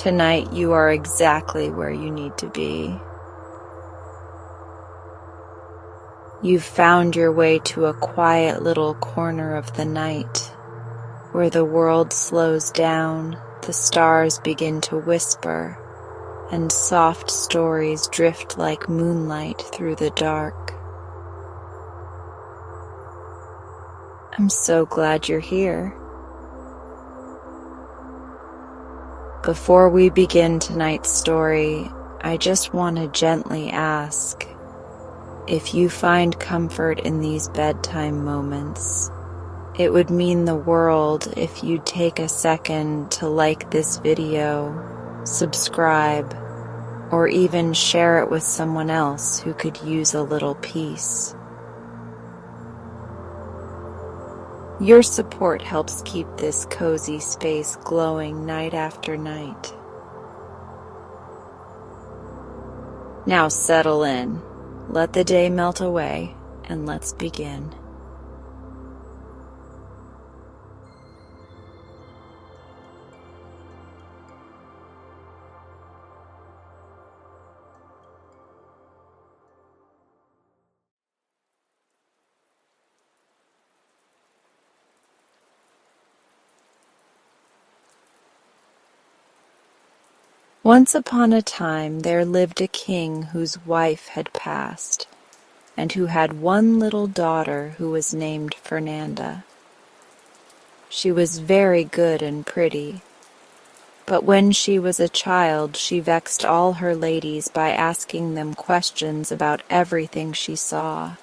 Tonight you are exactly where you need to be. You've found your way to a quiet little corner of the night, where the world slows down, the stars begin to whisper, and soft stories drift like moonlight through the dark. I'm so glad you're here. Before we begin tonight's story, I just want to gently ask, if you find comfort in these bedtime moments, it would mean the world if you'd take a second to like this video, subscribe, or even share it with someone else who could use a little peace. Your support helps keep this cozy space glowing night after night. Now settle in, let the day melt away, and let's begin. Once upon a time there lived a king whose wife had passed, and who had one little daughter who was named Fernanda. She was very good and pretty, but when she was a child she vexed all her ladies by asking them questions about everything she saw.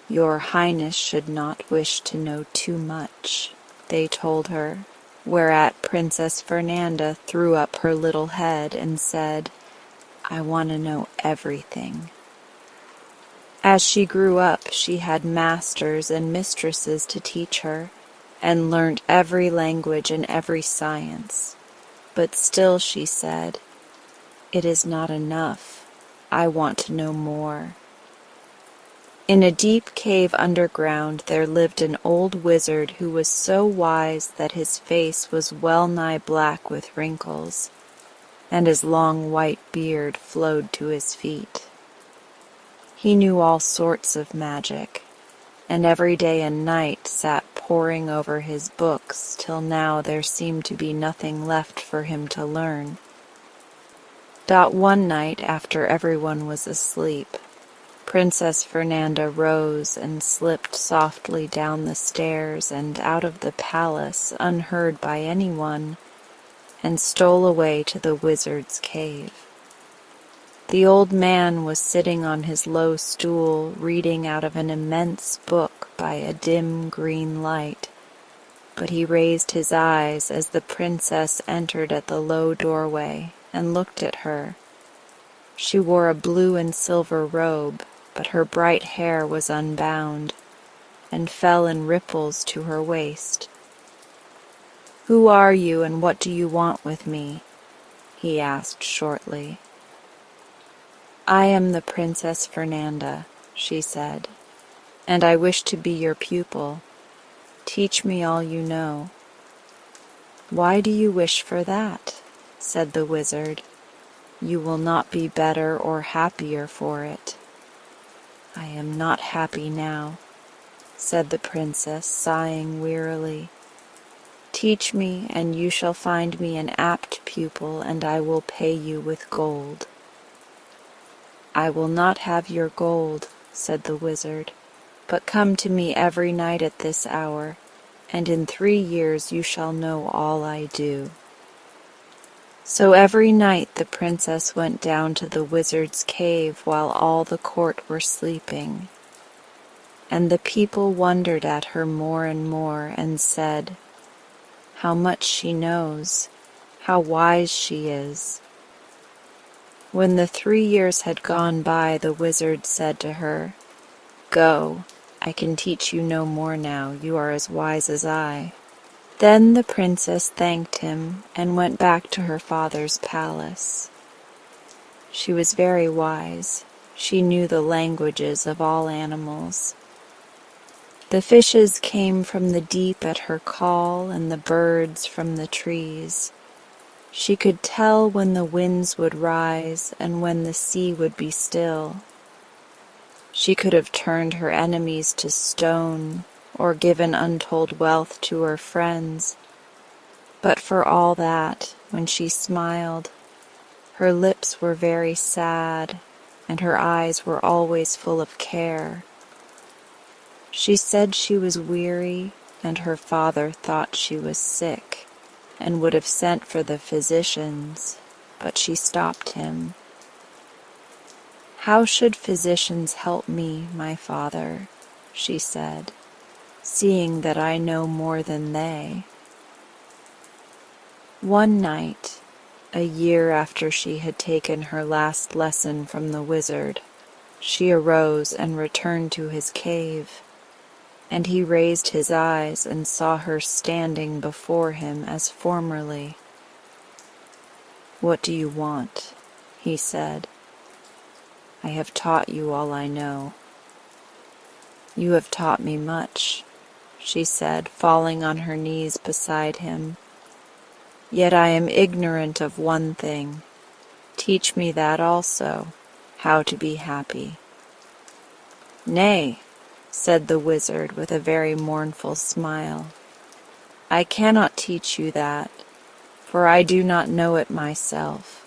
"Your Highness should not wish to know too much," they told her, whereat Princess Fernanda threw up her little head and said, "I want to know everything." As she grew up, she had masters and mistresses to teach her, and learnt every language and every science. But still she said, "It is not enough. I want to know more." In a deep cave underground there lived an old wizard who was so wise that his face was well nigh black with wrinkles, and his long white beard flowed to his feet. He knew all sorts of magic, and every day and night sat poring over his books till now there seemed to be nothing left for him to learn. One night, after everyone was asleep, Princess Fernanda rose and slipped softly down the stairs and out of the palace unheard by anyone, and stole away to the wizard's cave. The old man was sitting on his low stool reading out of an immense book by a dim green light, but he raised his eyes as the princess entered at the low doorway and looked at her. She wore a blue and silver robe, but her bright hair was unbound, and fell in ripples to her waist. "Who are you, and what do you want with me?" he asked shortly. "I am the Princess Fernanda," she said, "and I wish to be your pupil. Teach me all you know." "Why do you wish for that?" said the wizard. "You will not be better or happier for it." "I am not happy now," said the princess, sighing wearily. "Teach me, and you shall find me an apt pupil, and I will pay you with gold." "I will not have your gold," said the wizard, "but come to me every night at this hour, and in 3 years you shall know all I do." So every night the princess went down to the wizard's cave while all the court were sleeping. And the people wondered at her more and more and said, "How much she knows, how wise she is." When the 3 years had gone by, the wizard said to her, "Go, I can teach you no more now, you are as wise as I." Then the princess thanked him and went back to her father's palace. She was very wise. She knew the languages of all animals. The fishes came from the deep at her call, and the birds from the trees. She could tell when the winds would rise and when the sea would be still. She could have turned her enemies to stone or given untold wealth to her friends. But for all that, when she smiled, her lips were very sad and her eyes were always full of care. She said she was weary and her father thought she was sick and would have sent for the physicians, but she stopped him. "How should physicians help me, my father?" she said, "seeing that I know more than they?" One night, a year after she had taken her last lesson from the wizard, she arose and returned to his cave, and he raised his eyes and saw her standing before him as formerly. "What do you want?" he said. "I have taught you all I know." "You have taught me much," she said, falling on her knees beside him. "Yet I am ignorant of one thing. Teach me that also, how to be happy." "Nay," said the wizard with a very mournful smile, "I cannot teach you that, for I do not know it myself.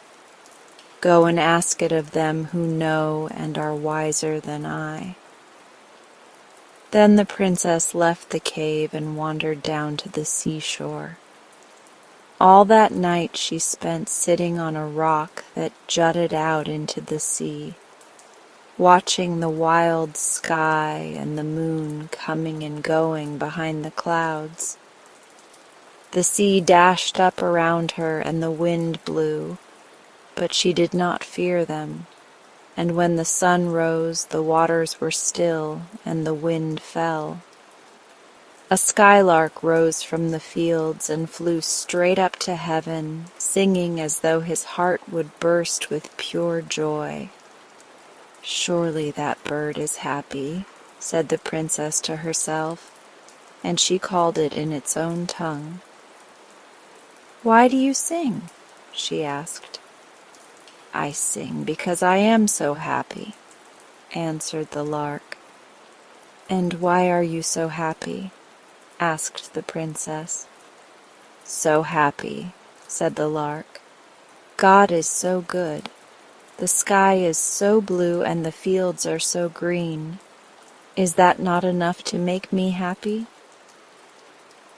Go and ask it of them who know and are wiser than I." Then the princess left the cave and wandered down to the seashore. All that night she spent sitting on a rock that jutted out into the sea, watching the wild sky and the moon coming and going behind the clouds. The sea dashed up around her and the wind blew, but she did not fear them, and when the sun rose the waters were still and the wind fell. A skylark rose from the fields and flew straight up to heaven, singing as though his heart would burst with pure joy. "Surely that bird is happy," said the princess to herself, and she called it in its own tongue. "Why do you sing?" she asked. "I sing because I am so happy," answered the lark. "And why are you so happy?" asked the princess. "So happy," said the lark. "God is so good. The sky is so blue and the fields are so green. Is that not enough to make me happy?"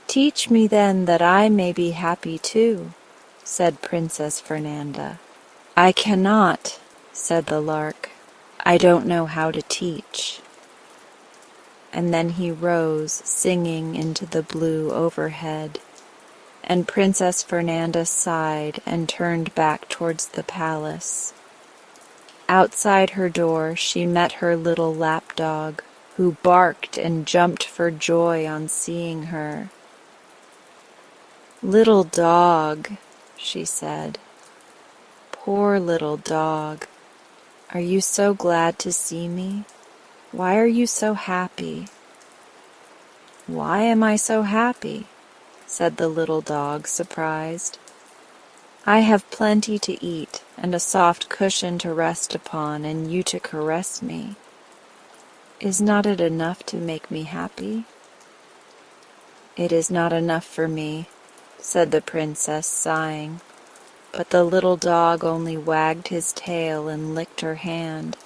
"Teach me then that I may be happy too," said Princess Fernanda. "I cannot," said the lark. "I don't know how to teach." And then he rose, singing into the blue overhead, and Princess Fernanda sighed and turned back towards the palace. Outside her door she met her little lapdog, who barked and jumped for joy on seeing her. "Little dog," she said, "poor little dog, are you so glad to see me? Why are you so happy?" "Why am I so happy?" said the little dog, surprised. "I have plenty to eat and a soft cushion to rest upon and you to caress me. Is not it enough to make me happy?" "It is not enough for me," said the princess, sighing, but the little dog only wagged his tail and licked her hand.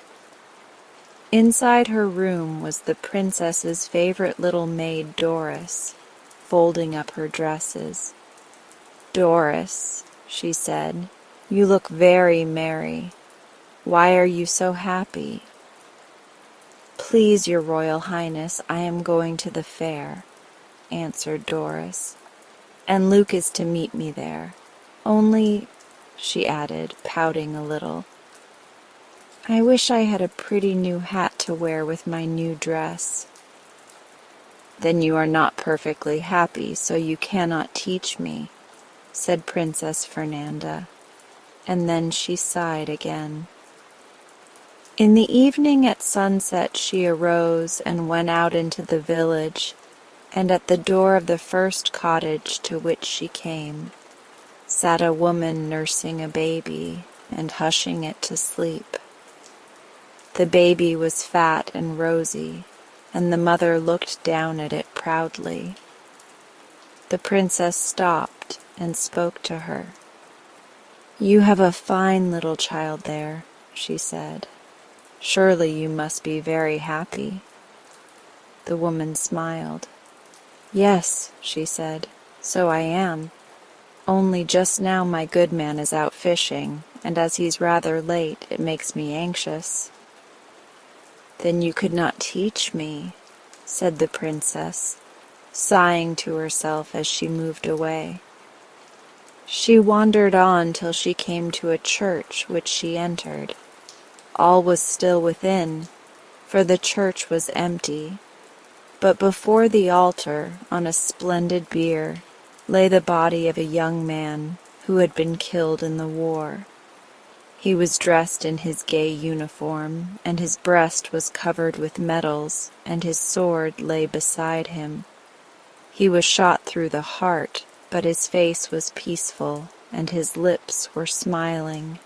Inside her room was the princess's favorite little maid, Doris, folding up her dresses. "Doris," she said, "you look very merry. Why are you so happy?" "Please, your Royal Highness, I am going to the fair," answered Doris, "and Luke is to meet me there. Only," she added, pouting a little, "I wish I had a pretty new hat to wear with my new dress." "Then you are not perfectly happy, so you cannot teach me," said Princess Fernanda, and then she sighed again. In the evening at sunset she arose and went out into the village, and at the door of the first cottage to which she came, sat a woman nursing a baby and hushing it to sleep. The baby was fat and rosy, and the mother looked down at it proudly. The princess stopped and spoke to her. "You have a fine little child there," she said. "Surely you must be very happy." The woman smiled. "Yes," she said, "so I am. Only just now my good man is out fishing, and as he's rather late, it makes me anxious." "Then you could not teach me," said the princess, sighing to herself as she moved away. She wandered on till she came to a church which she entered. All was still within, for the church was empty, but before the altar, on a splendid bier, lay the body of a young man who had been killed in the war. He was dressed in his gay uniform, and his breast was covered with medals, and his sword lay beside him. He was shot through the heart, but his face was peaceful, and his lips were smiling.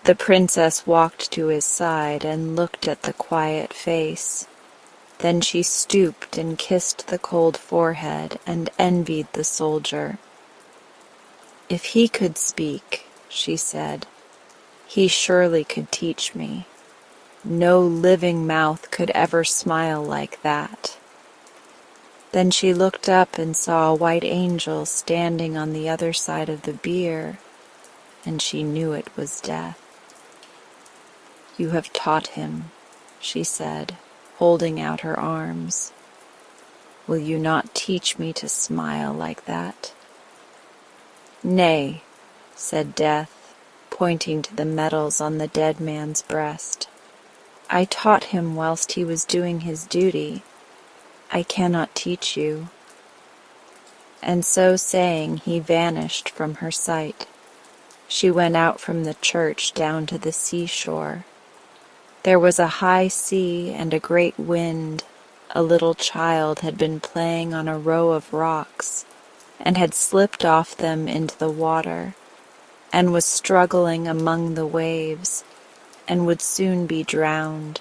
The princess walked to his side and looked at the quiet face. Then she stooped and kissed the cold forehead and envied the soldier. "If he could speak," she said, "he surely could teach me. No living mouth could ever smile like that." Then she looked up and saw a white angel standing on the other side of the bier, and she knew it was Death. "You have taught him," she said, holding out her arms. "Will you not teach me to smile like that?" "Nay," said Death, pointing to the medals on the dead man's breast. "I taught him whilst he was doing his duty. I cannot teach you." And so saying, he vanished from her sight. She went out from the church down to the seashore. There was a high sea and a great wind. A little child had been playing on a row of rocks, and had slipped off them into the water, and was struggling among the waves, and would soon be drowned,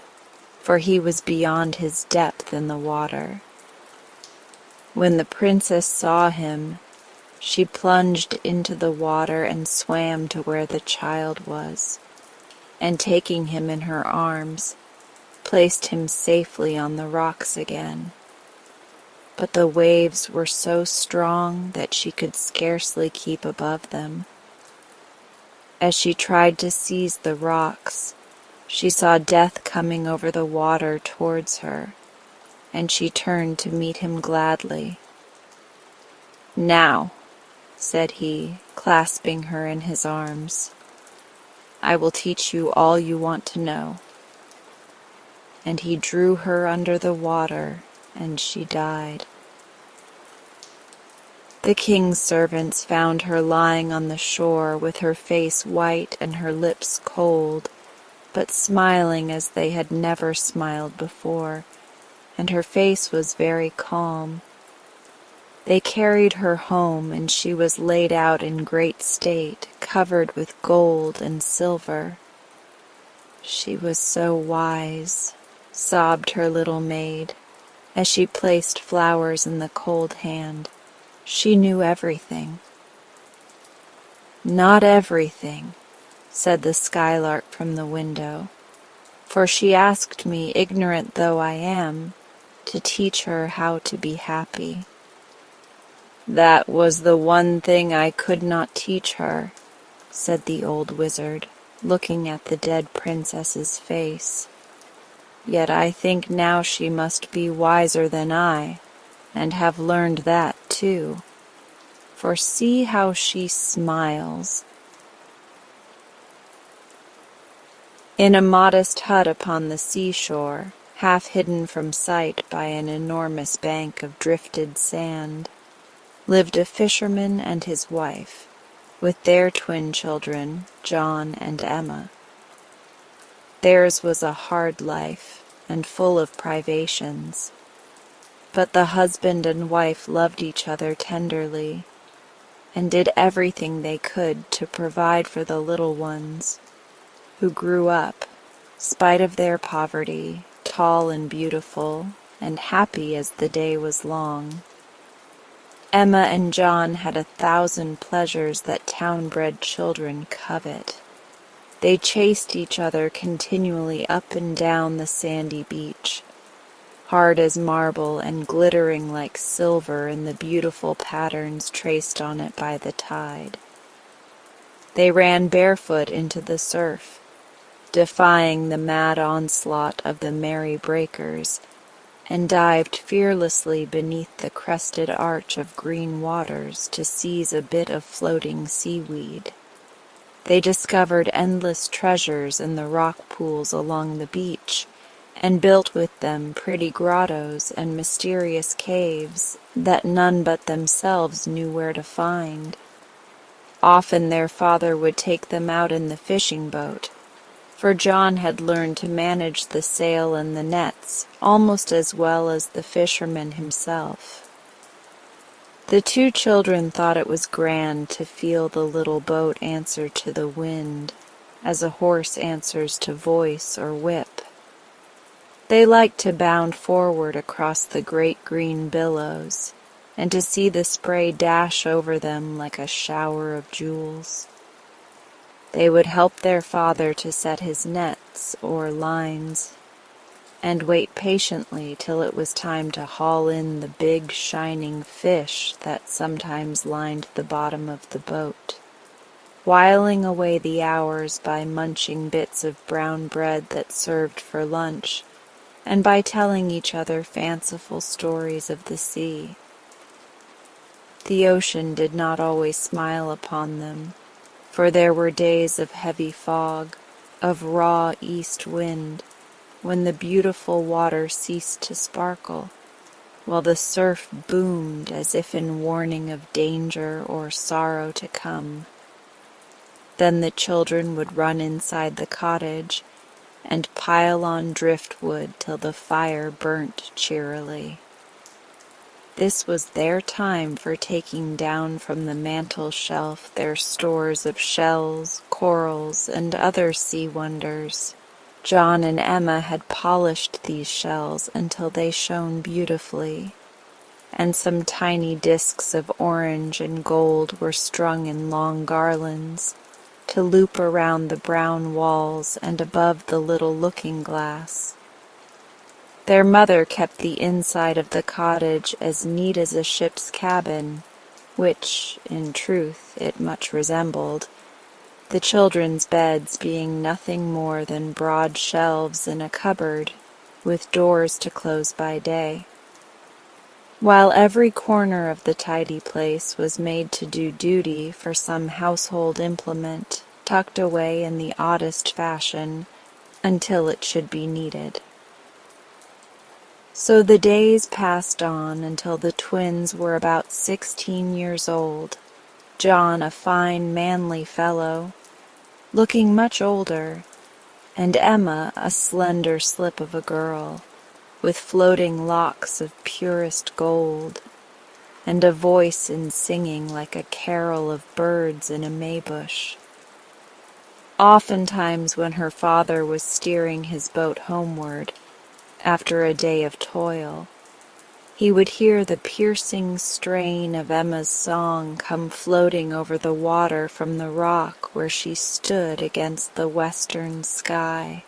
for he was beyond his depth in the water. When the princess saw him, she plunged into the water and swam to where the child was, and taking him in her arms, placed him safely on the rocks again. But the waves were so strong that she could scarcely keep above them. As she tried to seize the rocks, she saw Death coming over the water towards her, and she turned to meet him gladly. "Now," said he, clasping her in his arms, "I will teach you all you want to know." And he drew her under the water, and she died. The king's servants found her lying on the shore with her face white and her lips cold, but smiling as they had never smiled before, and her face was very calm. They carried her home, and she was laid out in great state, covered with gold and silver. "She was so wise," sobbed her little maid, as she placed flowers in the cold hand. "She knew everything." "Not everything," said the skylark from the window, "for she asked me, ignorant though I am, to teach her how to be happy." "That was the one thing I could not teach her," said the old wizard, looking at the dead princess's face. "Yet I think now she must be wiser than I, and have learned that too. For see how she smiles." In a modest hut upon the seashore, half hidden from sight by an enormous bank of drifted sand, lived a fisherman and his wife, with their twin children, John and Emma. Theirs was a hard life, and full of privations, but the husband and wife loved each other tenderly, and did everything they could to provide for the little ones, who grew up, spite of their poverty, tall and beautiful, and happy as the day was long. Emma and John had 1,000 pleasures that town-bred children covet. They chased each other continually up and down the sandy beach, hard as marble and glittering like silver in the beautiful patterns traced on it by the tide. They ran barefoot into the surf, defying the mad onslaught of the merry breakers, and dived fearlessly beneath the crested arch of green waters to seize a bit of floating seaweed. They discovered endless treasures in the rock pools along the beach, and built with them pretty grottos and mysterious caves that none but themselves knew where to find. Often their father would take them out in the fishing boat, for John had learned to manage the sail and the nets almost as well as the fisherman himself. The two children thought it was grand to feel the little boat answer to the wind, as a horse answers to voice or whip. They liked to bound forward across the great green billows, and to see the spray dash over them like a shower of jewels. They would help their father to set his nets or lines, and wait patiently till it was time to haul in the big shining fish that sometimes lined the bottom of the boat, whiling away the hours by munching bits of brown bread that served for lunch, and by telling each other fanciful stories of the sea. The ocean did not always smile upon them, for there were days of heavy fog, of raw east wind, when the beautiful water ceased to sparkle, while the surf boomed as if in warning of danger or sorrow to come. Then the children would run inside the cottage and pile on driftwood till the fire burnt cheerily. This was their time for taking down from the mantel shelf their stores of shells, corals, and other sea wonders. John and Emma had polished these shells until they shone beautifully, and some tiny discs of orange and gold were strung in long garlands to loop around the brown walls and above the little looking-glass. Their mother kept the inside of the cottage as neat as a ship's cabin, which, in truth, it much resembled, the children's beds being nothing more than broad shelves in a cupboard, with doors to close by day. While every corner of the tidy place was made to do duty for some household implement tucked away in the oddest fashion until it should be needed. So the days passed on until the twins were about 16 years old, John a fine, manly fellow, looking much older, and Emma a slender slip of a girl, with floating locks of purest gold, and a voice in singing like a carol of birds in a maybush. Oftentimes when her father was steering his boat homeward, after a day of toil, he would hear the piercing strain of Emma's song come floating over the water from the rock where she stood against the western sky,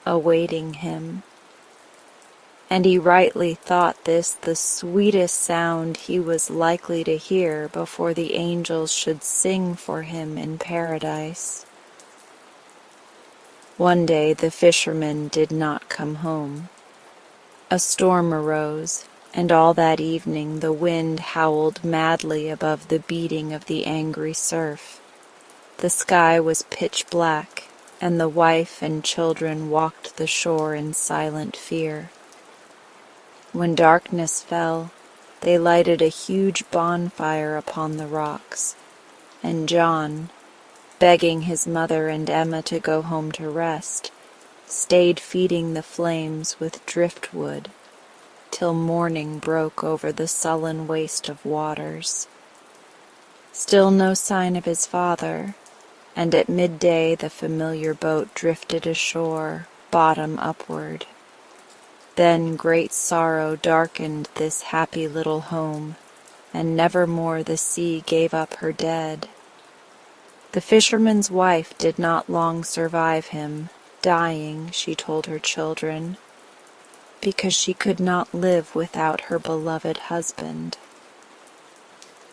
awaiting him. And he rightly thought this the sweetest sound he was likely to hear before the angels should sing for him in paradise. One day the fisherman did not come home. A storm arose, and all that evening the wind howled madly above the beating of the angry surf. The sky was pitch black, and the wife and children walked the shore in silent fear. When darkness fell, they lighted a huge bonfire upon the rocks, and John, begging his mother and Emma to go home to rest, stayed feeding the flames with driftwood till morning broke over the sullen waste of waters. Still no sign of his father, and at midday the familiar boat drifted ashore, bottom upward. Then great sorrow darkened this happy little home, and nevermore the sea gave up her dead. The fisherman's wife did not long survive him, dying, she told her children, because she could not live without her beloved husband.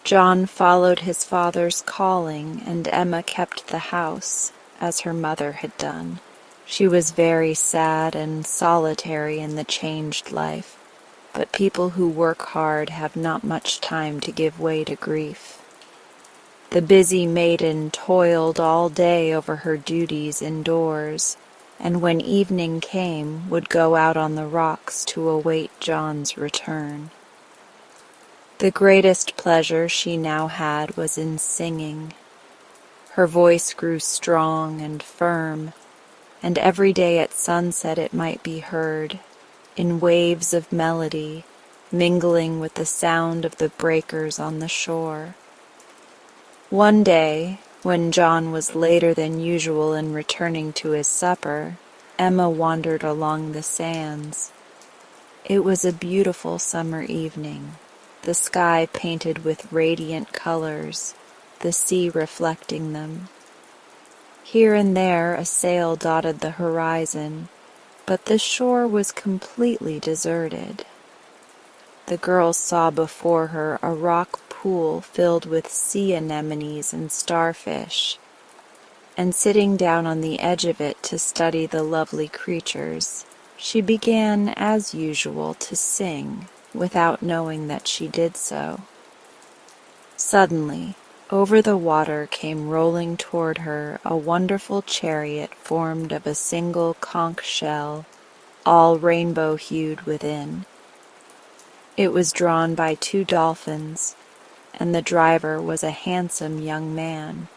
John followed his father's calling, and Emma kept the house, as her mother had done. She was very sad and solitary in the changed life, but people who work hard have not much time to give way to grief. The busy maiden toiled all day over her duties indoors, and when evening came would go out on the rocks to await John's return. The greatest pleasure she now had was in singing. Her voice grew strong and firm, and every day at sunset it might be heard, in waves of melody, mingling with the sound of the breakers on the shore. One day, when John was later than usual in returning to his supper, Emma wandered along the sands. It was a beautiful summer evening, the sky painted with radiant colors, the sea reflecting them. Here and there a sail dotted the horizon, but the shore was completely deserted. The girl saw before her a rock pool filled with sea anemones and starfish, and sitting down on the edge of it to study the lovely creatures, she began, as usual, to sing, without knowing that she did so. Suddenly, over the water came rolling toward her a wonderful chariot formed of a single conch shell, all rainbow-hued within. It was drawn by 2 dolphins, and the driver was a handsome young man,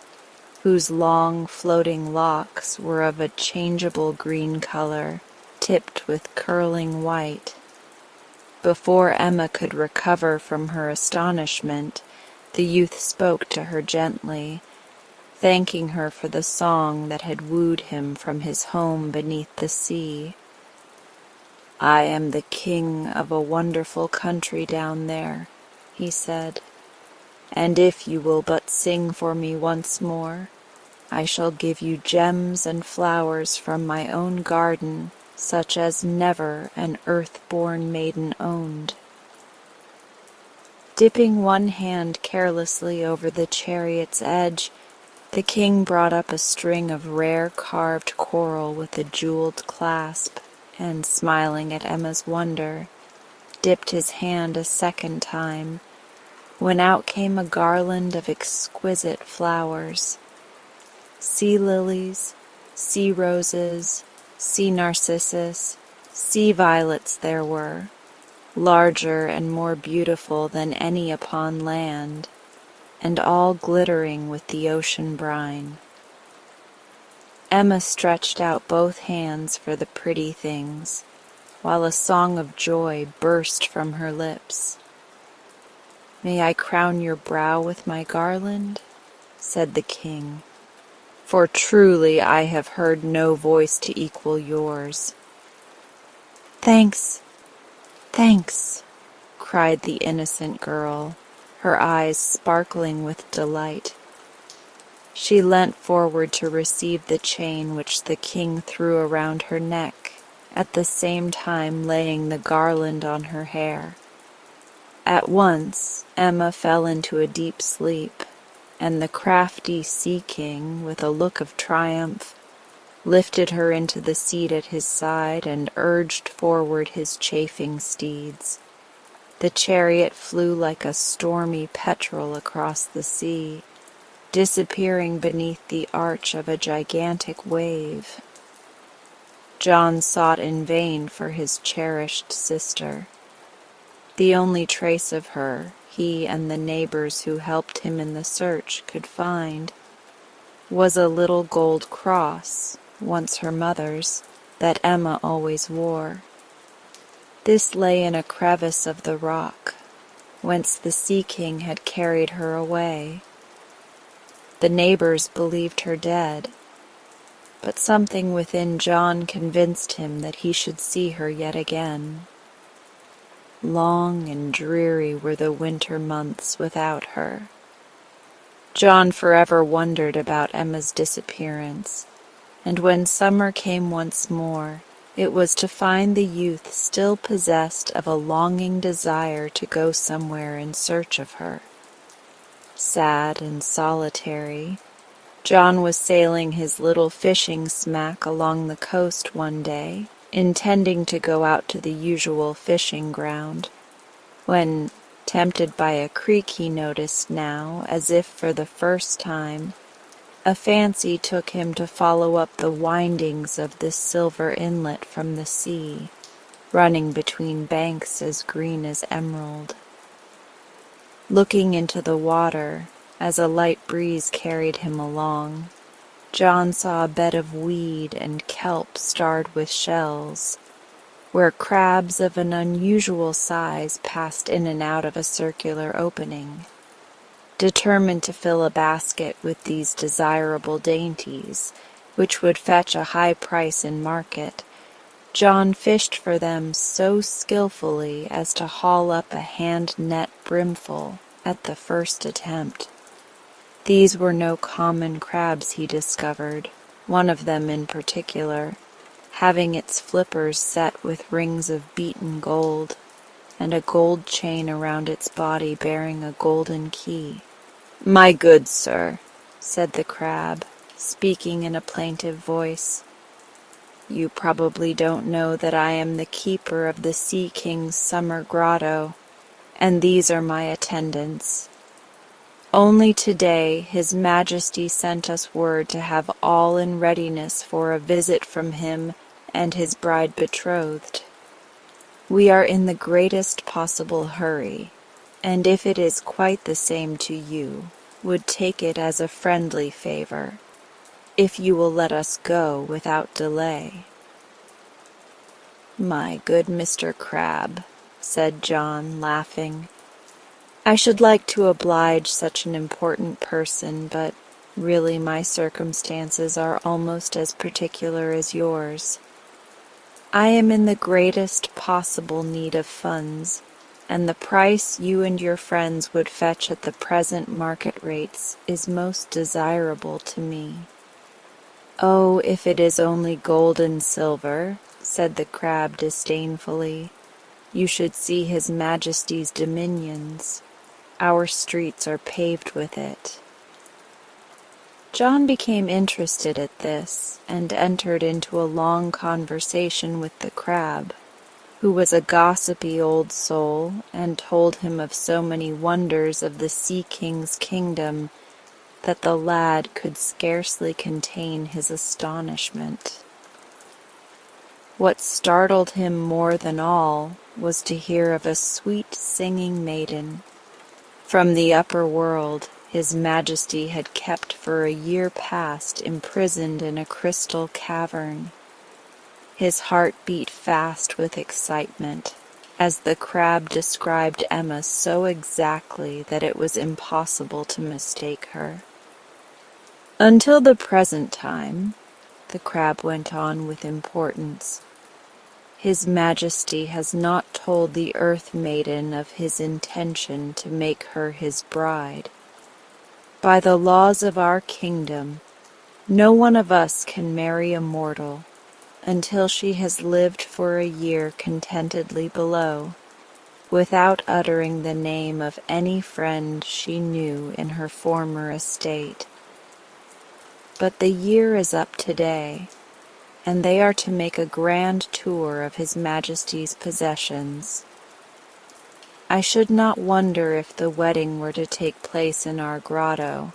whose long floating locks were of a changeable green color, tipped with curling white. Before Emma could recover from her astonishment, the youth spoke to her gently, thanking her for the song that had wooed him from his home beneath the sea. "I am the king of a wonderful country down there," he said, "and if you will but sing for me once more, I shall give you gems and flowers from my own garden, such as never an earth-born maiden owned." Dipping one hand carelessly over the chariot's edge, the king brought up a string of rare carved coral with a jeweled clasp, and, smiling at Emma's wonder, dipped his hand a second time, when out came a garland of exquisite flowers. Sea lilies, sea roses, sea narcissus, sea violets there were, larger and more beautiful than any upon land, and all glittering with the ocean brine. Emma stretched out both hands for the pretty things, while a song of joy burst from her lips. "May I crown your brow with my garland?" said the king, "for truly I have heard no voice to equal yours." "Thanks, thanks," cried the innocent girl, her eyes sparkling with delight. She leant forward to receive the chain which the king threw around her neck, at the same time laying the garland on her hair. At once Emma fell into a deep sleep, and the crafty sea-king, with a look of triumph, lifted her into the seat at his side and urged forward his chafing steeds. The chariot flew like a stormy petrel across the sea, disappearing beneath the arch of a gigantic wave. John sought in vain for his cherished sister. The only trace of her he and the neighbors who helped him in the search could find was a little gold cross, once her mother's, that Emma always wore. This lay in a crevice of the rock, whence the sea-king had carried her away, The neighbors believed her dead, but something within John convinced him that he should see her yet again. Long and dreary were the winter months without her. John forever wondered about Emma's disappearance, and when summer came once more, it was to find the youth still possessed of a longing desire to go somewhere in search of her. Sad and solitary, John was sailing his little fishing smack along the coast one day, intending to go out to the usual fishing ground, when, tempted by a creek he noticed now, as if for the first time, a fancy took him to follow up the windings of this silver inlet from the sea, running between banks as green as emerald. Looking into the water, as a light breeze carried him along, John saw a bed of weed and kelp starred with shells, where crabs of an unusual size passed in and out of a circular opening. Determined to fill a basket with these desirable dainties, which would fetch a high price in market, John fished for them so skillfully as to haul up a hand net brimful at the first attempt. These were no common crabs, he discovered, one of them in particular, having its flippers set with rings of beaten gold, and a gold chain around its body bearing a golden key. "My good sir," said the crab, speaking in a plaintive voice, "you probably don't know that I am the keeper of the Sea King's summer grotto, and these are my attendants. Only today His Majesty sent us word to have all in readiness for a visit from him and his bride betrothed. We are in the greatest possible hurry, and if it is quite the same to you, would take it as a friendly favor, if you will let us go without delay." "My good Mr. Crab," said John, laughing, "I should like to oblige such an important person, but really my circumstances are almost as particular as yours. I am in the greatest possible need of funds, and the price you and your friends would fetch at the present market rates is most desirable to me." "Oh, if it is only gold and silver," said the crab disdainfully, "you should see His Majesty's dominions. Our streets are paved with it." John became interested at this, and entered into a long conversation with the crab, who was a gossipy old soul, and told him of so many wonders of the Sea King's kingdom that the lad could scarcely contain his astonishment. What startled him more than all was to hear of a sweet singing maiden from the upper world His Majesty had kept for a year past imprisoned in a crystal cavern. His heart beat fast with excitement, as the crab described Emma so exactly that it was impossible to mistake her. "Until the present time," the crab went on with importance, "His Majesty has not told the Earth Maiden of his intention to make her his bride. By the laws of our kingdom, no one of us can marry a mortal until she has lived for a year contentedly below, without uttering the name of any friend she knew in her former estate. But the year is up today, and they are to make a grand tour of His Majesty's possessions. I should not wonder if the wedding were to take place in our grotto,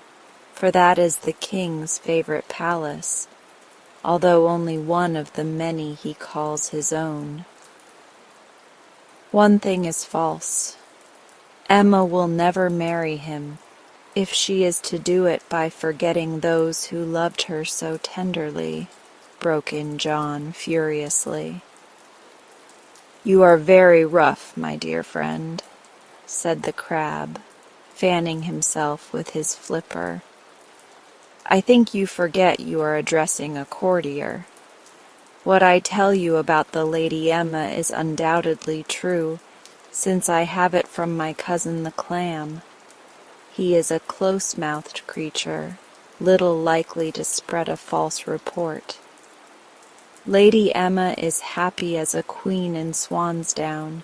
for that is the king's favorite palace, although only one of the many he calls his own. One thing is false. Emma will never marry him, if she is to do it by forgetting those who loved her so tenderly," broke in John furiously. "You are very rough, my dear friend," said the crab, fanning himself with his flipper. I think you forget you are addressing a courtier. What I tell you about the Lady Emma is undoubtedly true, since I have it from my cousin the clam. He is a close-mouthed creature, little likely to spread a false report. Lady Emma is happy as a queen in swan's down.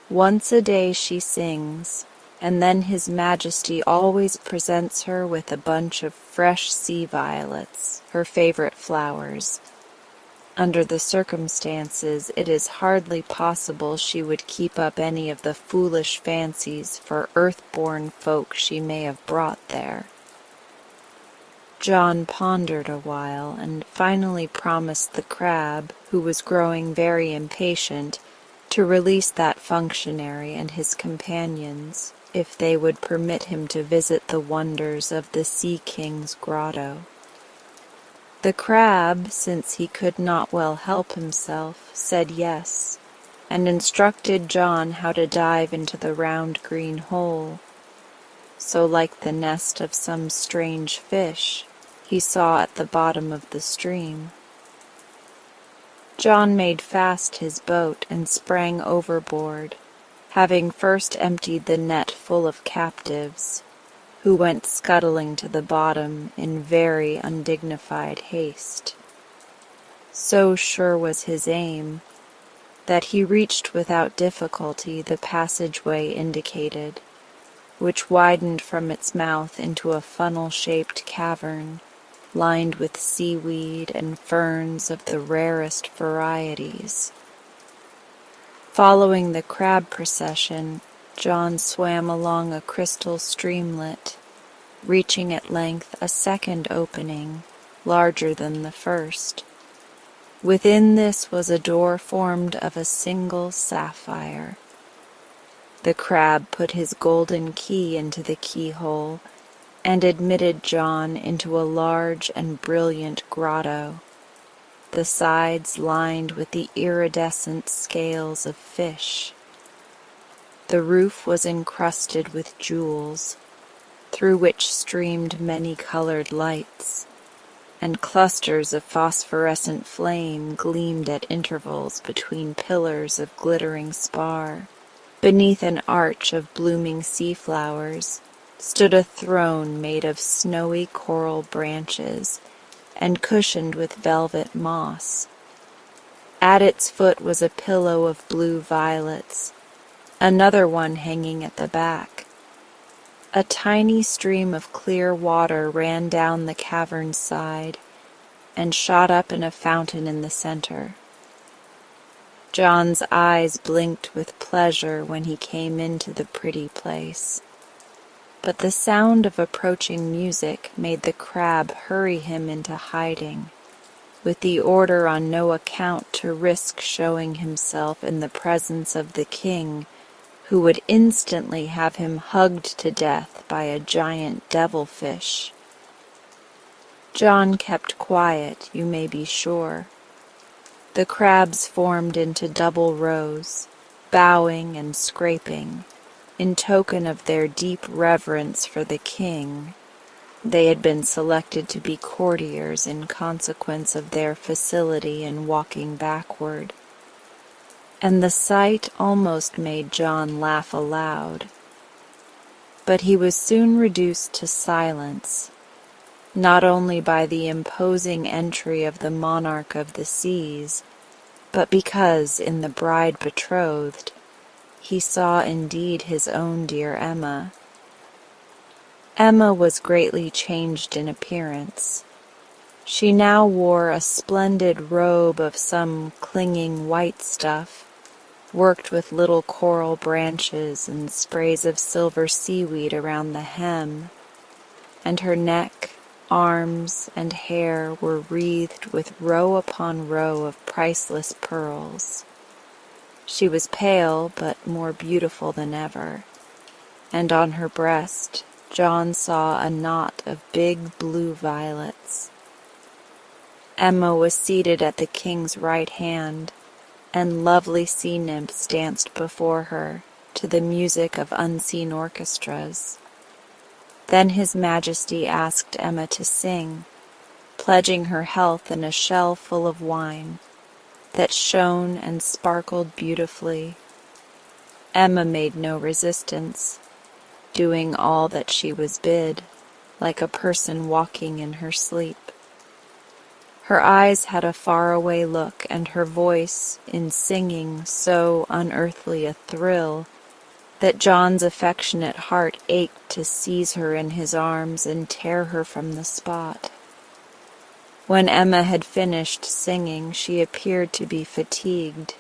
Once a day she sings, and then His Majesty always presents her with a bunch of fresh sea violets, her favorite flowers. Under the circumstances, it is hardly possible she would keep up any of the foolish fancies for earth-born folk she may have brought there. John pondered a while and finally promised the crab, who was growing very impatient, to release that functionary and his companions if they would permit him to visit the wonders of the Sea King's grotto. The crab, since he could not well help himself, said yes, and instructed John how to dive into the round green hole, so like the nest of some strange fish he saw at the bottom of the stream. John made fast his boat and sprang overboard, having first emptied the net full of captives, who went scuttling to the bottom in very undignified haste. So sure was his aim that he reached without difficulty the passageway indicated, which widened from its mouth into a funnel-shaped cavern lined with seaweed and ferns of the rarest varieties. Following the crab procession, John swam along a crystal streamlet, reaching at length a second opening, larger than the first. Within this was a door formed of a single sapphire. The crab put his golden key into the keyhole and admitted John into a large and brilliant grotto, the sides lined with the iridescent scales of fish. The roof was encrusted with jewels, through which streamed many-colored lights, and clusters of phosphorescent flame gleamed at intervals between pillars of glittering spar. Beneath an arch of blooming sea flowers stood a throne made of snowy coral branches and cushioned with velvet moss. At its foot was a pillow of blue violets, another one hanging at the back. A tiny stream of clear water ran down the cavern's side and shot up in a fountain in the center. John's eyes blinked with pleasure when he came into the pretty place, but the sound of approaching music made the crab hurry him into hiding, with the order on no account to risk showing himself in the presence of the king, who would instantly have him hugged to death by a giant devilfish. John kept quiet, you may be sure. The crabs formed into double rows, bowing and scraping, in token of their deep reverence for the king. They had been selected to be courtiers in consequence of their facility in walking backward, and the sight almost made John laugh aloud. But he was soon reduced to silence, not only by the imposing entry of the monarch of the seas, but because in the bride betrothed he saw indeed his own dear Emma. Emma was greatly changed in appearance. She now wore a splendid robe of some clinging white stuff, worked with little coral branches and sprays of silver seaweed around the hem, and her neck, arms, and hair were wreathed with row upon row of priceless pearls. She was pale, but more beautiful than ever, and on her breast John saw a knot of big blue violets. Emma was seated at the king's right hand, and lovely sea nymphs danced before her to the music of unseen orchestras. Then His Majesty asked Emma to sing, pledging her health in a shell full of wine that shone and sparkled beautifully. Emma made no resistance, doing all that she was bid, like a person walking in her sleep. Her eyes had a faraway look, and her voice, in singing, so unearthly a thrill that John's affectionate heart ached to seize her in his arms and tear her from the spot. When Emma had finished singing, she appeared to be fatigued,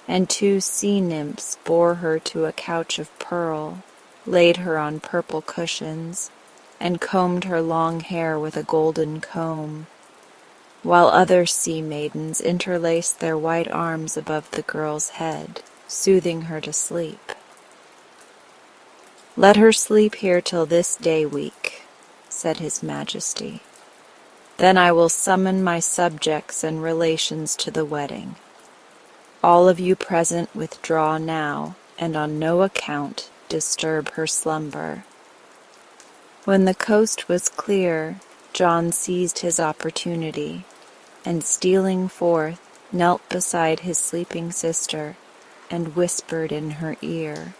and two sea nymphs bore her to a couch of pearl, laid her on purple cushions, and combed her long hair with a golden comb, while other sea maidens interlaced their white arms above the girl's head, soothing her to sleep. "Let her sleep here till this day week," said His Majesty. "Then I will summon my subjects and relations to the wedding. All of you present withdraw now, and on no account disturb her slumber." When the coast was clear, John seized his opportunity, and stealing forth, knelt beside his sleeping sister, and whispered in her ear.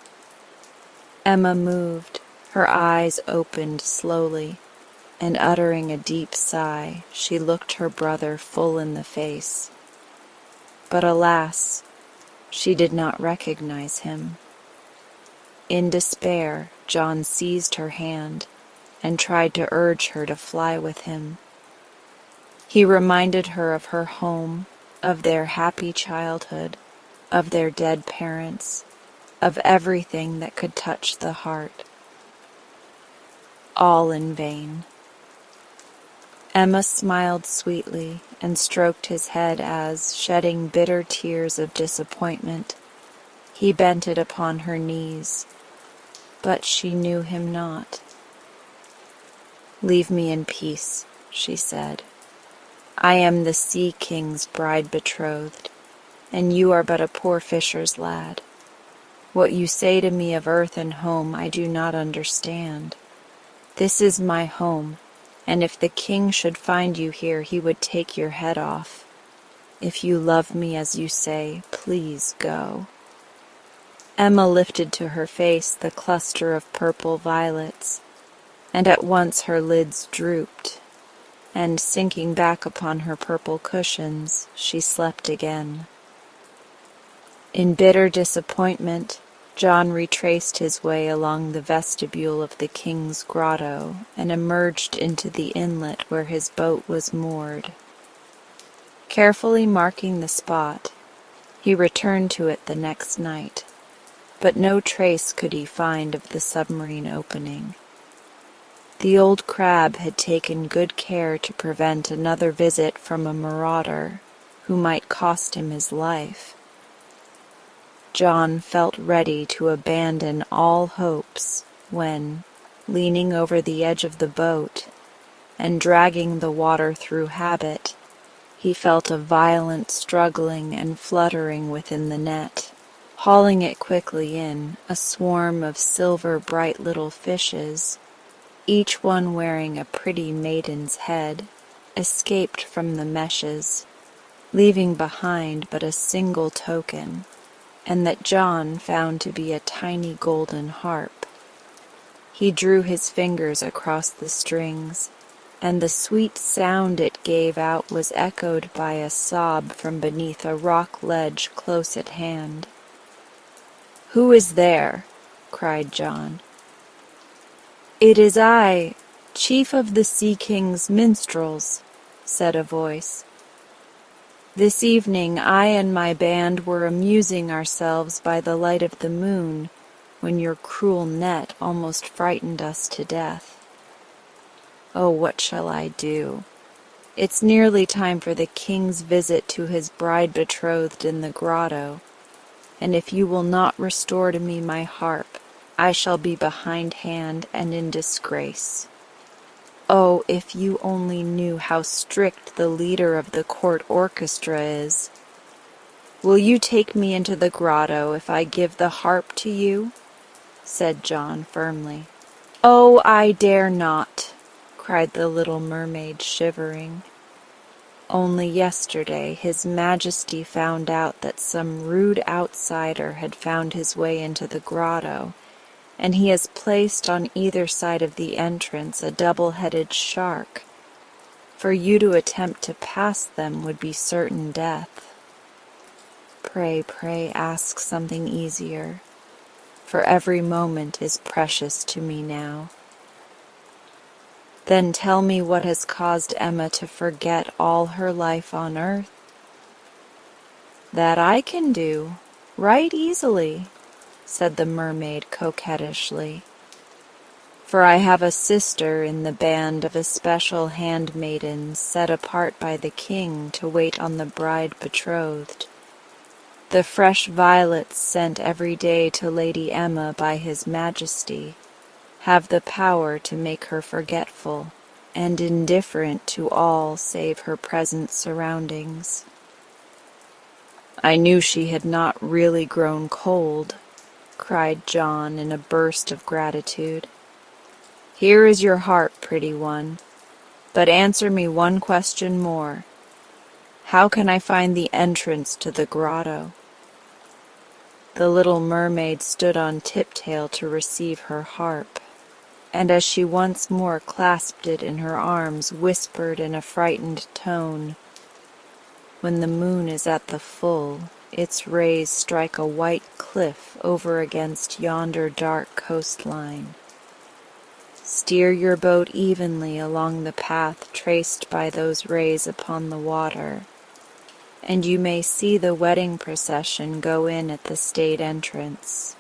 Emma moved, her eyes opened slowly, and uttering a deep sigh, she looked her brother full in the face. But alas, she did not recognize him. In despair, John seized her hand and tried to urge her to fly with him. He reminded her of her home, of their happy childhood, of their dead parents, of everything that could touch the heart. All in vain. Emma smiled sweetly and stroked his head as, shedding bitter tears of disappointment, he bent it upon her knees, but she knew him not. "Leave me in peace," she said. "I am the Sea King's bride betrothed, and you are but a poor fisher's lad. What you say to me of earth and home I do not understand. This is my home, and if the king should find you here, he would take your head off. If you love me as you say, please go." Emma lifted to her face the cluster of purple violets, and at once her lids drooped, and sinking back upon her purple cushions, she slept again. In bitter disappointment, John retraced his way along the vestibule of the king's grotto and emerged into the inlet where his boat was moored. Carefully marking the spot, he returned to it the next night, but no trace could he find of the submarine opening. The old crab had taken good care to prevent another visit from a marauder who might cost him his life. John felt ready to abandon all hopes when, leaning over the edge of the boat and dragging the water through habit, he felt a violent struggling and fluttering within the net. Hauling it quickly in, a swarm of silver bright little fishes, each one wearing a pretty maiden's head, escaped from the meshes, leaving behind but a single token, and that John found to be a tiny golden harp. He drew his fingers across the strings, and the sweet sound it gave out was echoed by a sob from beneath a rock ledge close at hand. "Who is there?" cried John. "It is I, chief of the Sea King's minstrels," said a voice. "This evening I and my band were amusing ourselves by the light of the moon when your cruel net almost frightened us to death. Oh, what shall I do? It's nearly time for the king's visit to his bride betrothed in the grotto, and if you will not restore to me my harp, I shall be behindhand and in disgrace. Oh, if you only knew how strict the leader of the court orchestra is! Will you take me into the grotto if I give the harp to you?" said John firmly. "Oh, I dare not," cried the little mermaid, shivering. "Only yesterday His Majesty found out that some rude outsider had found his way into the grotto, and he has placed on either side of the entrance a double-headed shark. For you to attempt to pass them would be certain death. Pray, pray ask something easier, for every moment is precious to me now." "Then tell me what has caused Emma to forget all her life on earth." "That I can do, right easily," said the mermaid coquettishly. "For I have a sister in the band of especial handmaidens set apart by the king to wait on the bride betrothed. The fresh violets sent every day to Lady Emma by His Majesty have the power to make her forgetful and indifferent to all save her present surroundings." "I knew she had not really grown cold," cried John in a burst of gratitude. "Here is your harp, pretty one, but answer me one question more. How can I find the entrance to the grotto?" The little mermaid stood on tiptoe to receive her harp, and as she once more clasped it in her arms, whispered in a frightened tone, "When the moon is at the full, its rays strike a white cliff over against yonder dark coastline. Steer your boat evenly along the path traced by those rays upon the water, and you may see the wedding procession go in at the state entrance.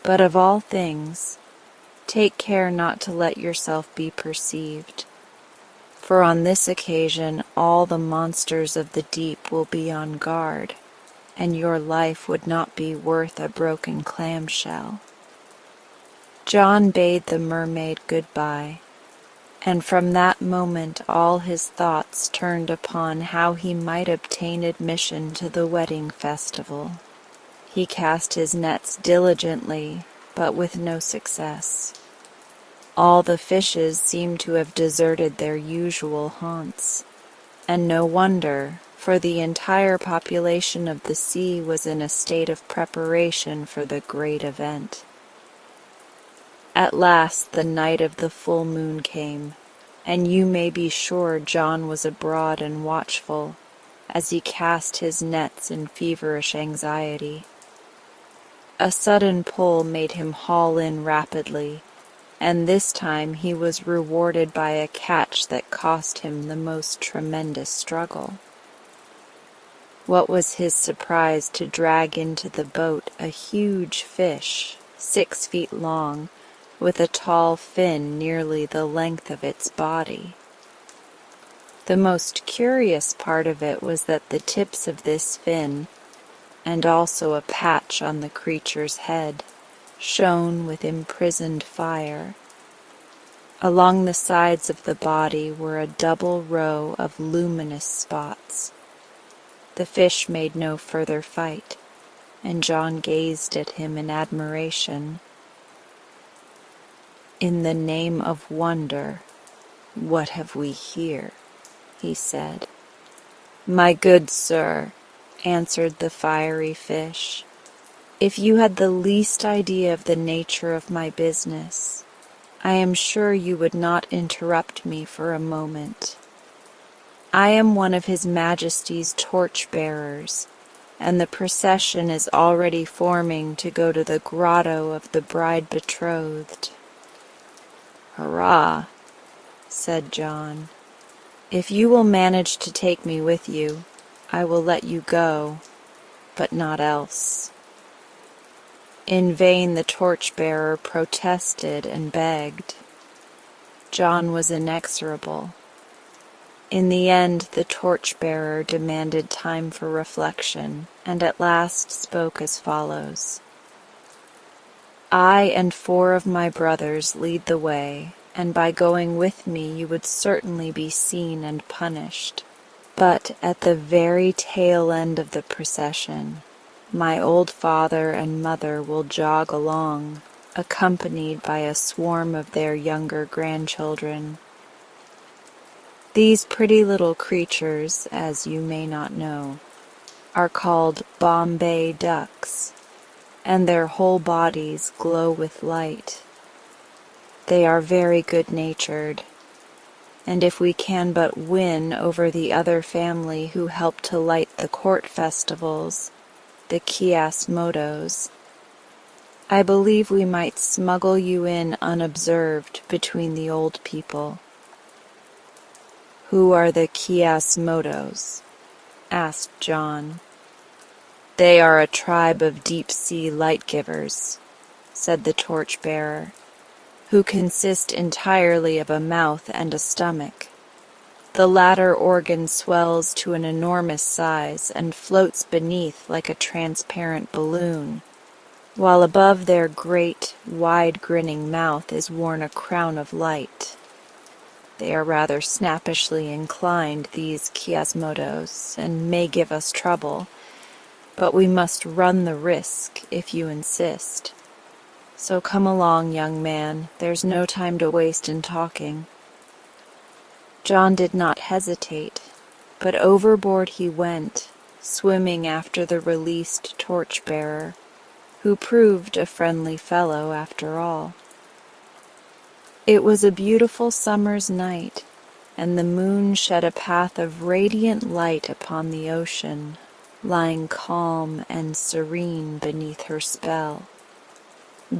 But of all things, take care not to let yourself be perceived, for on this occasion all the monsters of the deep will be on guard, and your life would not be worth a broken clamshell." John bade the mermaid good-bye, and from that moment all his thoughts turned upon how he might obtain admission to the wedding festival. He cast his nets diligently, but with no success. All the fishes seemed to have deserted their usual haunts, and no wonder, for the entire population of the sea was in a state of preparation for the great event. At last the night of the full moon came, and you may be sure John was abroad and watchful, as he cast his nets in feverish anxiety. A sudden pull made him haul in rapidly, and this time he was rewarded by a catch that cost him the most tremendous struggle. What was his surprise to drag into the boat a huge fish, 6 feet long, with a tall fin nearly the length of its body. The most curious part of it was that the tips of this fin, and also a patch on the creature's head, shone with imprisoned fire. Along the sides of the body were a double row of luminous spots. The fish made no further fight, and John gazed at him in admiration. "In the name of wonder, what have we here?" he said. "My good sir," answered the fiery fish, "if you had the least idea of the nature of my business, I am sure you would not interrupt me for a moment. I am one of His Majesty's torch-bearers, and the procession is already forming to go to the grotto of the bride betrothed." "Hurrah," said John. "If you will manage to take me with you, I will let you go, but not else." In vain the torch-bearer protested and begged. John was inexorable. In the end the torch-bearer demanded time for reflection, and at last spoke as follows: "I and 4 of my brothers lead the way, and by going with me you would certainly be seen and punished. But at the very tail end of the procession, my old father and mother will jog along, accompanied by a swarm of their younger grandchildren. These pretty little creatures, as you may not know, are called Bombay ducks, and their whole bodies glow with light. They are very good-natured, and if we can but win over the other family who help to light the court festivals, the Kiasmodos, I believe we might smuggle you in unobserved between the old people. "Who are the Kiasmodos?" asked John. "They are a tribe of deep-sea light-givers," said the torch-bearer, "who consist entirely of a mouth and a stomach. The latter organ swells to an enormous size and floats beneath like a transparent balloon, while above their great, wide-grinning mouth is worn a crown of light. They are rather snappishly inclined, these Kiasmodos, and may give us trouble, but we must run the risk if you insist. So come along, young man, there's no time to waste in talking." John did not hesitate, but overboard he went, swimming after the released torch-bearer, who proved a friendly fellow after all. It was a beautiful summer's night, and the moon shed a path of radiant light upon the ocean, lying calm and serene beneath her spell.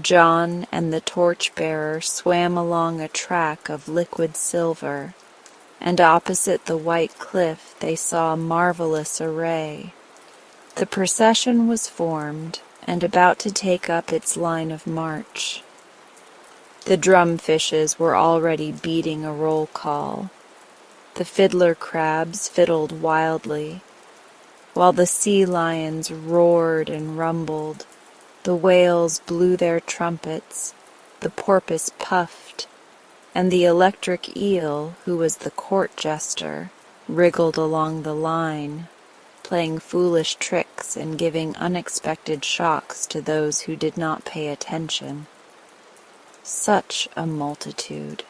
John and the torch-bearer swam along a track of liquid silver, and opposite the white cliff they saw a marvelous array. The procession was formed, and about to take up its line of march. The drumfishes were already beating a roll call. The fiddler crabs fiddled wildly, while the sea lions roared and rumbled. The whales blew their trumpets, the porpoise puffed, and the electric eel, who was the court jester, wriggled along the line, playing foolish tricks and giving unexpected shocks to those who did not pay attention. Such a multitude!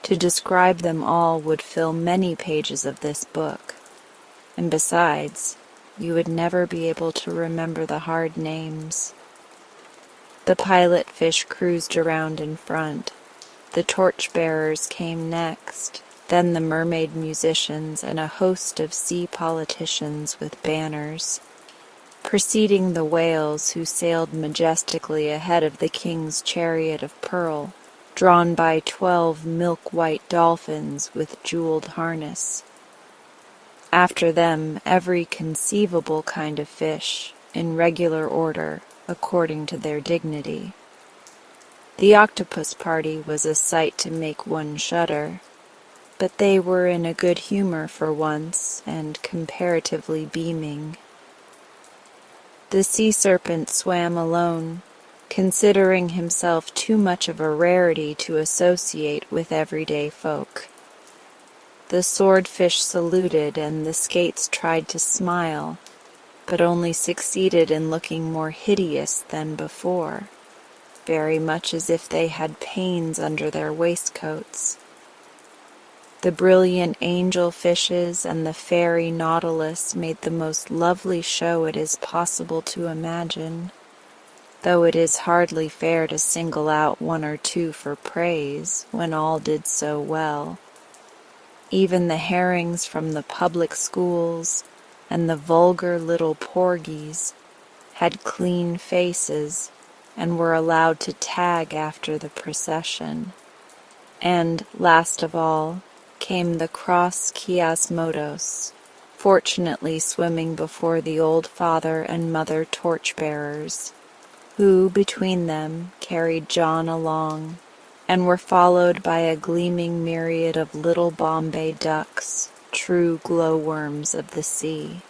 To describe them all would fill many pages of this book, and besides, you would never be able to remember the hard names. The pilot fish cruised around in front, the torch-bearers came next, then the mermaid musicians and a host of sea politicians with banners, preceding the whales who sailed majestically ahead of the king's chariot of pearl, drawn by 12 milk-white dolphins with jeweled harness. After them, every conceivable kind of fish, in regular order, according to their dignity. The octopus party was a sight to make one shudder, but they were in a good humor for once, and comparatively beaming. The sea serpent swam alone, considering himself too much of a rarity to associate with everyday folk. The swordfish saluted, and the skates tried to smile, but only succeeded in looking more hideous than before, very much as if they had pains under their waistcoats. The brilliant angel fishes and the fairy nautilus made the most lovely show it is possible to imagine, though it is hardly fair to single out one or two for praise when all did so well. Even the herrings from the public schools and the vulgar little porgies had clean faces and were allowed to tag after the procession. And, last of all, came the cross Kiasmodos, fortunately swimming before the old father and mother torch-bearers, who, between them, carried John along, and were followed by a gleaming myriad of little Bombay ducks, true glowworms of the sea.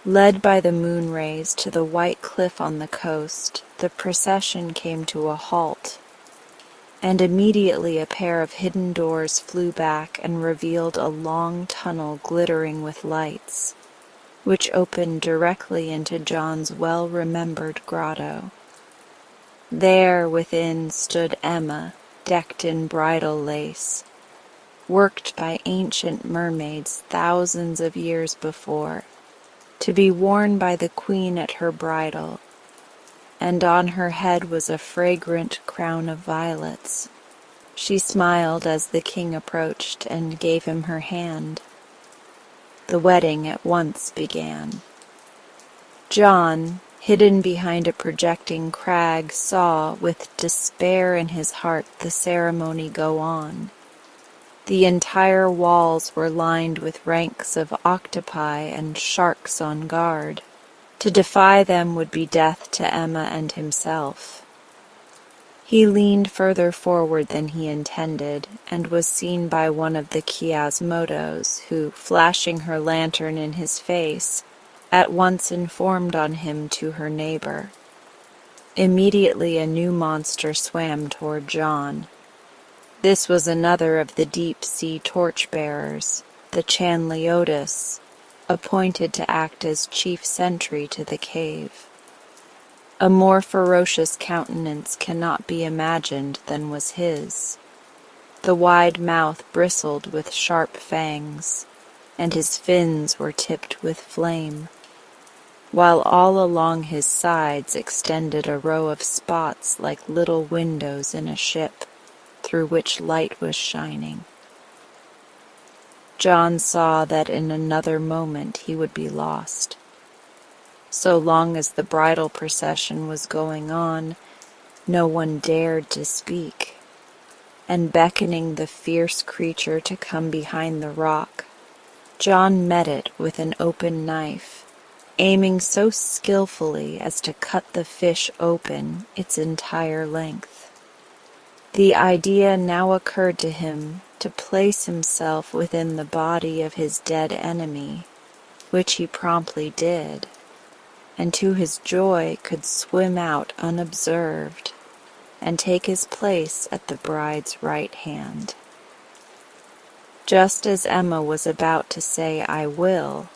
Led by the moon rays to the white cliff on the coast, the procession came to a halt, and immediately a pair of hidden doors flew back and revealed a long tunnel glittering with lights, which opened directly into John's well-remembered grotto. There within stood Emma, decked in bridal lace, worked by ancient mermaids thousands of years before, to be worn by the queen at her bridal, and on her head was a fragrant crown of violets. She smiled as the king approached and gave him her hand. The wedding at once began. John, hidden behind a projecting crag, saw, with despair in his heart, the ceremony go on. The entire walls were lined with ranks of octopi and sharks on guard. To defy them would be death to Emma and himself. He leaned further forward than he intended, and was seen by one of the chiasmodos, who, flashing her lantern in his face, at once informed on him to her neighbor. Immediately a new monster swam toward John. This was another of the deep-sea torch-bearers, the Chanleotis, appointed to act as chief sentry to the cave. A more ferocious countenance cannot be imagined than was his. The wide mouth bristled with sharp fangs, and his fins were tipped with flame, while all along his sides extended a row of spots like little windows in a ship, through which light was shining. John saw that in another moment he would be lost. So long as the bridal procession was going on, no one dared to speak, and beckoning the fierce creature to come behind the rock, John met it with an open knife, aiming so skillfully as to cut the fish open its entire length. The idea now occurred to him to place himself within the body of his dead enemy, which he promptly did, and to his joy could swim out unobserved and take his place at the bride's right hand. Just as Emma was about to say, "I will,"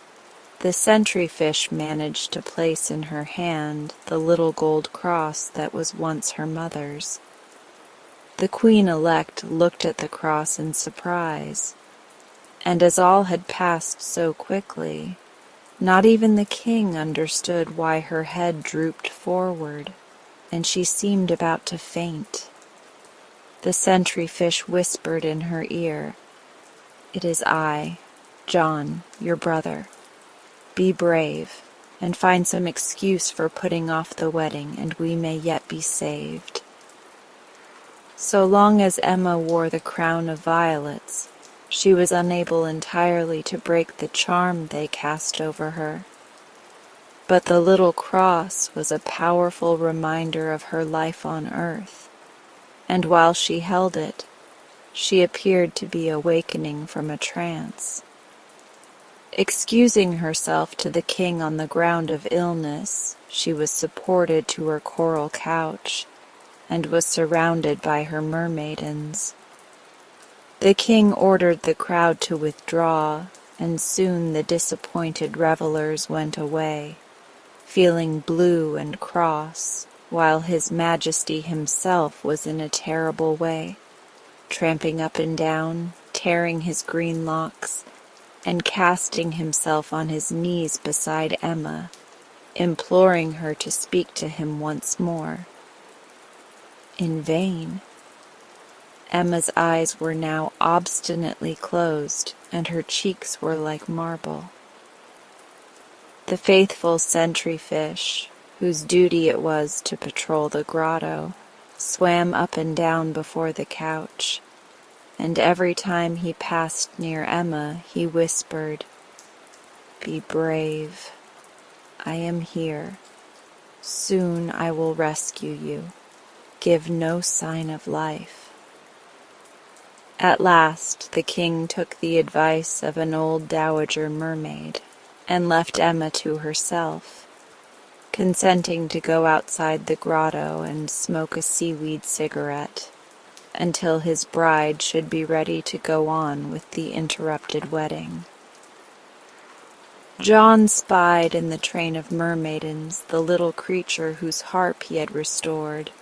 the sentry fish managed to place in her hand the little gold cross that was once her mother's. The queen-elect looked at the cross in surprise, and as all had passed so quickly, not even the king understood why her head drooped forward, and she seemed about to faint. The sentry fish whispered in her ear, "It is I, John, your brother. Be brave, and find some excuse for putting off the wedding, and we may yet be saved." So long as Emma wore the crown of violets, she was unable entirely to break the charm they cast over her. But the little cross was a powerful reminder of her life on earth, and while she held it, she appeared to be awakening from a trance. Excusing herself to the king on the ground of illness, she was supported to her coral couch, and was surrounded by her mermaidens. The king ordered the crowd to withdraw, and soon the disappointed revelers went away, feeling blue and cross, while his majesty himself was in a terrible way, tramping up and down, tearing his green locks, and casting himself on his knees beside Emma, imploring her to speak to him once more. In vain. Emma's eyes were now obstinately closed, and her cheeks were like marble. The faithful sentry fish, whose duty it was to patrol the grotto, swam up and down before the couch, and every time he passed near Emma, he whispered, "Be brave. I am here. Soon I will rescue you. Give no sign of life." At last the king took the advice of an old dowager mermaid, and left Emma to herself, consenting to go outside the grotto and smoke a seaweed cigarette, until his bride should be ready to go on with the interrupted wedding. John spied in the train of mermaidens the little creature whose harp he had restored,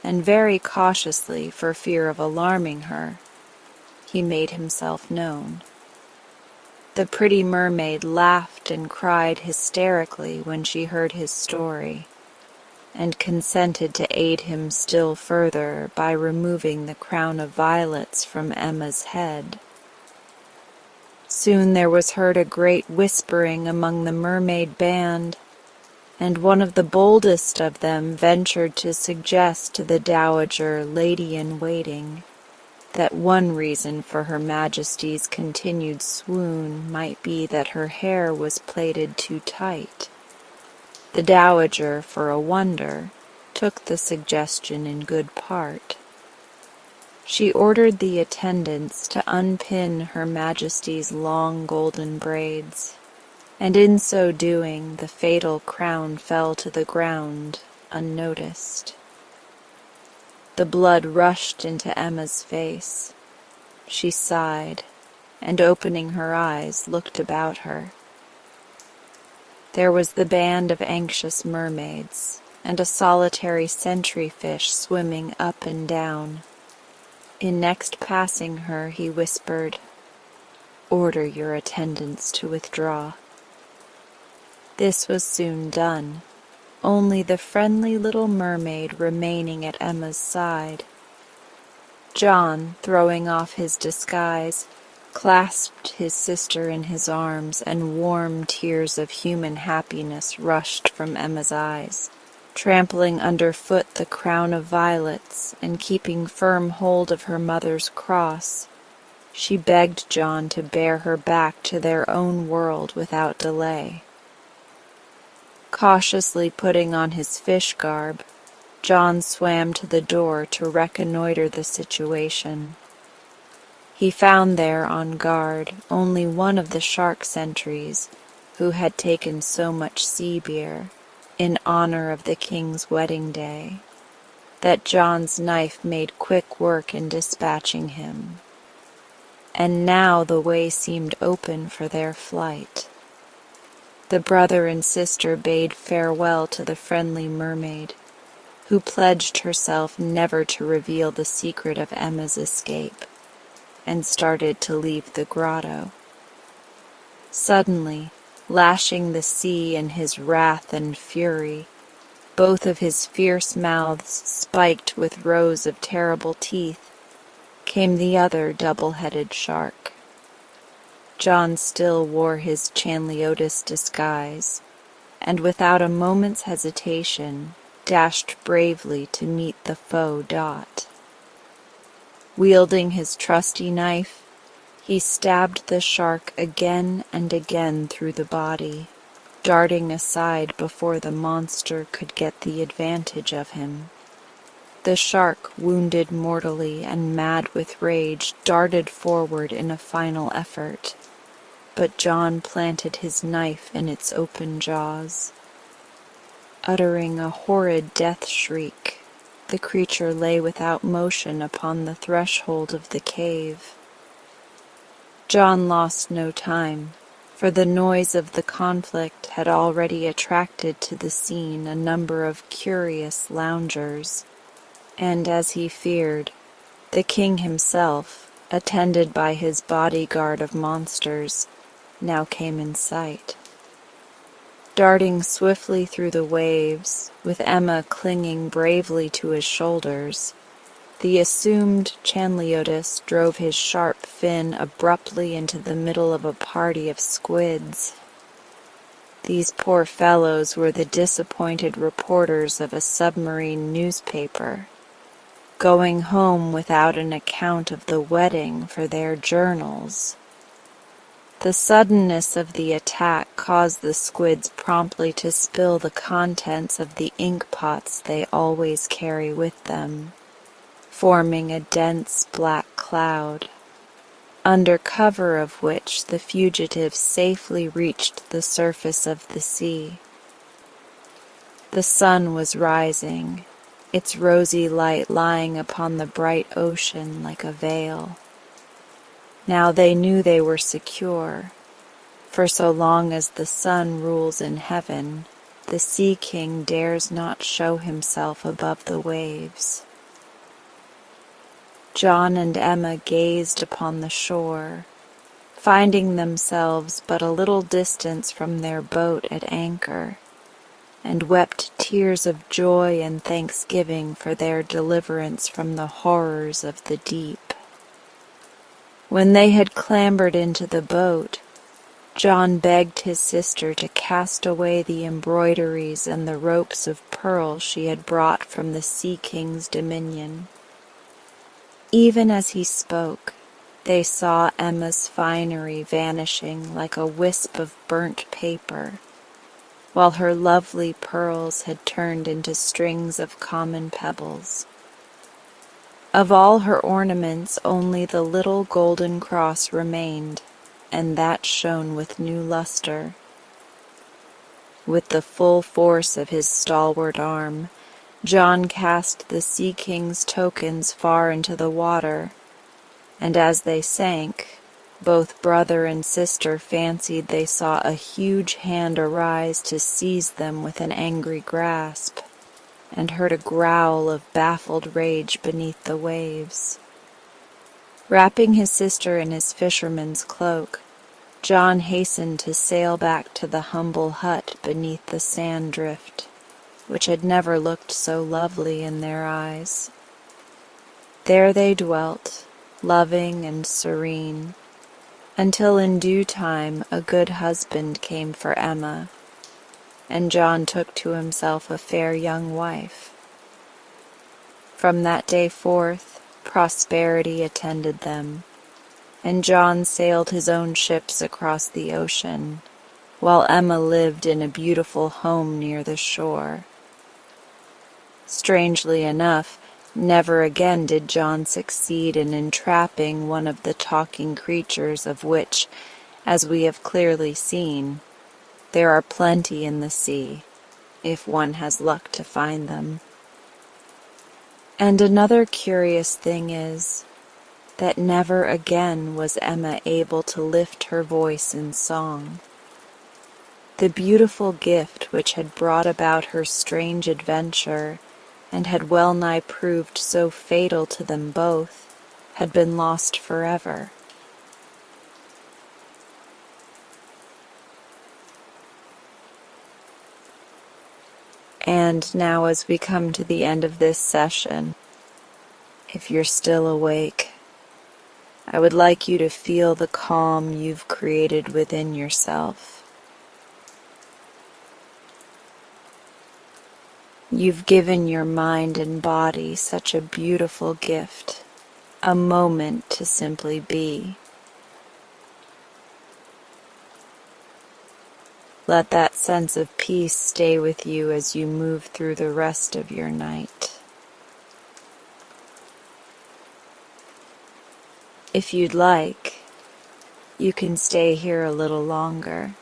and very cautiously, for fear of alarming her, he made himself known. The pretty mermaid laughed and cried hysterically when she heard his story, and consented to aid him still further by removing the crown of violets from Emma's head. Soon there was heard a great whispering among the mermaid band, and one of the boldest of them ventured to suggest to the dowager lady-in-waiting that one reason for Her Majesty's continued swoon might be that her hair was plaited too tight. The dowager, for a wonder, took the suggestion in good part. She ordered the attendants to unpin Her Majesty's long golden braids, and in so doing the fatal crown fell to the ground unnoticed. The blood rushed into Emma's face. She sighed, and opening her eyes, looked about her. There was the band of anxious mermaids, and a solitary sentry fish swimming up and down. In next passing her, he whispered, "Order your attendants to withdraw." This was soon done, only the friendly little mermaid remaining at Emma's side. John, throwing off his disguise, clasped his sister in his arms, and warm tears of human happiness rushed from Emma's eyes. Trampling underfoot the crown of violets, and keeping firm hold of her mother's cross, she begged John to bear her back to their own world without delay. Cautiously putting on his fish garb, John swam to the door to reconnoiter the situation. He found there on guard only one of the shark sentries who had taken so much sea beer, in honor of the king's wedding day, that John's knife made quick work in dispatching him. And now the way seemed open for their flight. The brother and sister bade farewell to the friendly mermaid, who pledged herself never to reveal the secret of Emma's escape, and started to leave the grotto. Suddenly, lashing the sea in his wrath and fury, both of his fierce mouths spiked with rows of terrible teeth, came the other double-headed shark. John still wore his Chanleotis disguise, and without a moment's hesitation dashed bravely to meet the foe Dot. Wielding his trusty knife, he stabbed the shark again and again through the body, darting aside before the monster could get the advantage of him. The shark, wounded mortally and mad with rage, darted forward in a final effort, but John planted his knife in its open jaws. Uttering a horrid death shriek, the creature lay without motion upon the threshold of the cave. John lost no time, for the noise of the conflict had already attracted to the scene a number of curious loungers, and, as he feared, the king himself, attended by his bodyguard of monsters, now came in sight. Darting swiftly through the waves, with Emma clinging bravely to his shoulders, the assumed Chanleotis drove his sharp fin abruptly into the middle of a party of squids. These poor fellows were the disappointed reporters of a submarine newspaper, going home without an account of the wedding for their journals. The suddenness of the attack caused the squids promptly to spill the contents of the ink pots they always carry with them, forming a dense black cloud, under cover of which the fugitives safely reached the surface of the sea. The sun was rising, its rosy light lying upon the bright ocean like a veil. Now they knew they were secure, for so long as the sun rules in heaven, the Sea King dares not show himself above the waves. John and Emma gazed upon the shore, finding themselves but a little distance from their boat at anchor, and wept tears of joy and thanksgiving for their deliverance from the horrors of the deep. When they had clambered into the boat, John begged his sister to cast away the embroideries and the ropes of pearl she had brought from the Sea King's dominion. Even as he spoke, they saw Emma's finery vanishing like a wisp of burnt paper, while her lovely pearls had turned into strings of common pebbles. Of all her ornaments, only the little golden cross remained, and that shone with new luster. With the full force of his stalwart arm, John cast the Sea King's tokens far into the water, and as they sank, both brother and sister fancied they saw a huge hand arise to seize them with an angry grasp, and heard a growl of baffled rage beneath the waves. Wrapping his sister in his fisherman's cloak, John hastened to sail back to the humble hut beneath the sand drift, which had never looked so lovely in their eyes. There they dwelt, loving and serene, until in due time a good husband came for Emma, and John took to himself a fair young wife. From that day forth, prosperity attended them, and John sailed his own ships across the ocean, while Emma lived in a beautiful home near the shore. Strangely enough, never again did John succeed in entrapping one of the talking creatures of which, as we have clearly seen, there are plenty in the sea, if one has luck to find them. And another curious thing is, that never again was Emma able to lift her voice in song. The beautiful gift which had brought about her strange adventure, and had well nigh proved so fatal to them both, had been lost forever. And now, as we come to the end of this session, if you're still awake, I would like you to feel the calm you've created within yourself. You've given your mind and body such a beautiful gift, a moment to simply be. Let that sense of peace stay with you as you move through the rest of your night. If you'd like, you can stay here a little longer.